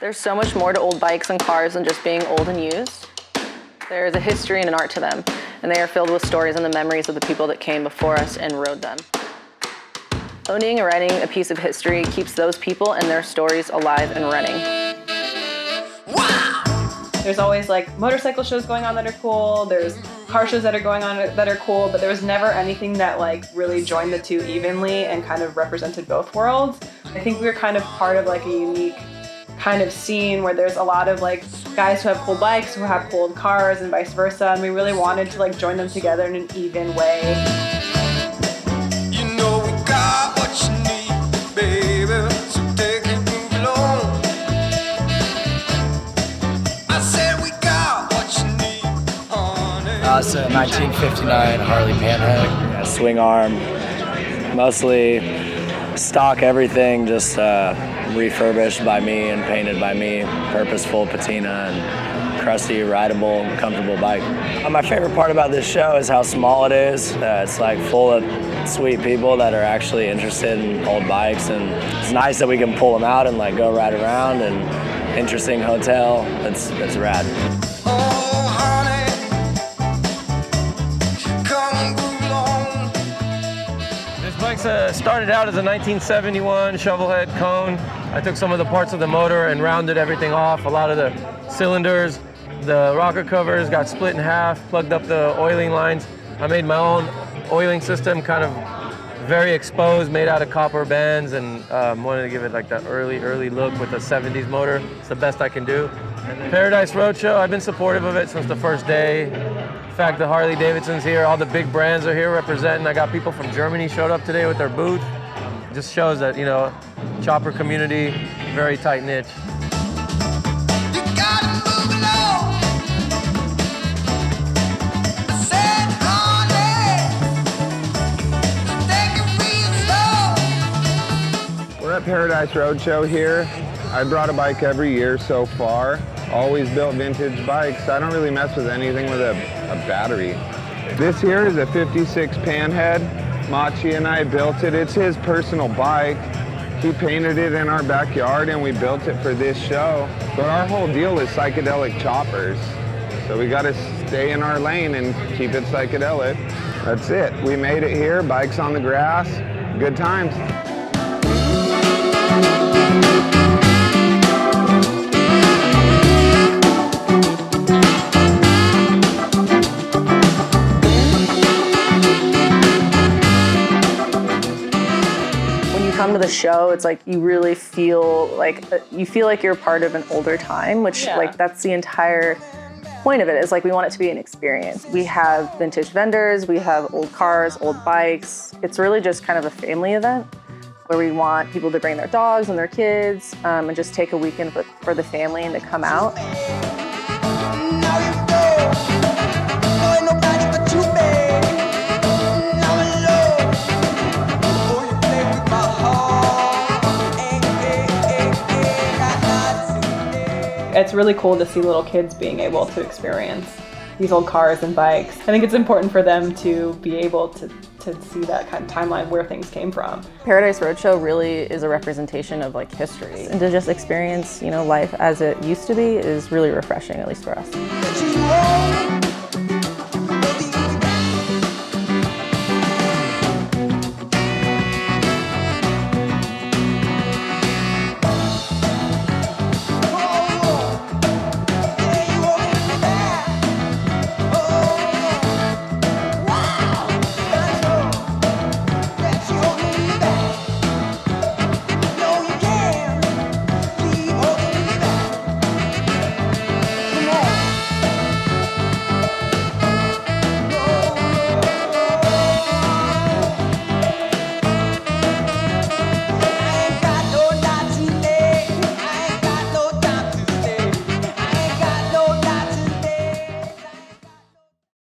There's so much more to old bikes and cars than just being old and used. There's a history and an art to them, and they are filled with stories and the memories of the people that came before us and rode them. Owning and riding a piece of history keeps those people and their stories alive and running. There's always like motorcycle shows going on that are cool, there's car shows that are going on that are cool, but there was never anything that like really joined the two evenly and kind of represented both worlds. I think we were kind of part of like a unique kind of scene where there's a lot of like guys who have cool bikes, who have cool cars, and vice versa, and we really wanted to like join them together in an even way. You know we got what you need, baby, so take it, move along. I said we got what you need, honey. It's a 1959 Harley Panhead. Yeah, swing arm, mostly stock everything, just refurbished by me and painted by me, purposeful patina and crusty, rideable, comfortable bike. My favorite part about this show is how small it is. It's like full of sweet people that are actually interested in old bikes, and it's nice that we can pull them out and like go ride around, and interesting hotel. It's rad. Oh, honey, come along. This bike started out as a 1971 shovelhead cone. I took some of the parts of the motor and rounded everything off. A lot of the cylinders, the rocker covers got split in half, plugged up the oiling lines. I made my own oiling system, kind of very exposed, made out of copper bands, and wanted to give it like that early look with a 70s motor. It's the best I can do. Paradise Roadshow, I've been supportive of it since the first day. In fact, the Harley-Davidson's here, all the big brands are here representing. I got people from Germany showed up today with their booth. Just shows that, you know, chopper community, very tight knit. You gotta move along. I said, honey, take it real slow. We're at Paradise Roadshow here. I brought a bike every year so far. Always built vintage bikes. I don't really mess with anything with a battery. This here is a 56 Panhead. Machi and I built it. It's his personal bike. He painted it in our backyard and we built it for this show. But our whole deal is psychedelic choppers. So we gotta stay in our lane and keep it psychedelic. That's it. We made it here, bikes on the grass, good times. Come to the show, it's like you really feel like you're part of an older time, which like that's the entire point of it, is like we want it to be an experience. We have vintage vendors, we have old cars, old bikes. It's really just kind of a family event where we want people to bring their dogs and their kids and just take a weekend for the family and to come out. It's really cool to see little kids being able to experience these old cars and bikes. I think it's important for them to be able to see that kind of timeline where things came from. Paradise Roadshow really is a representation of like history, and to just experience, you know, life as it used to be is really refreshing, at least for us.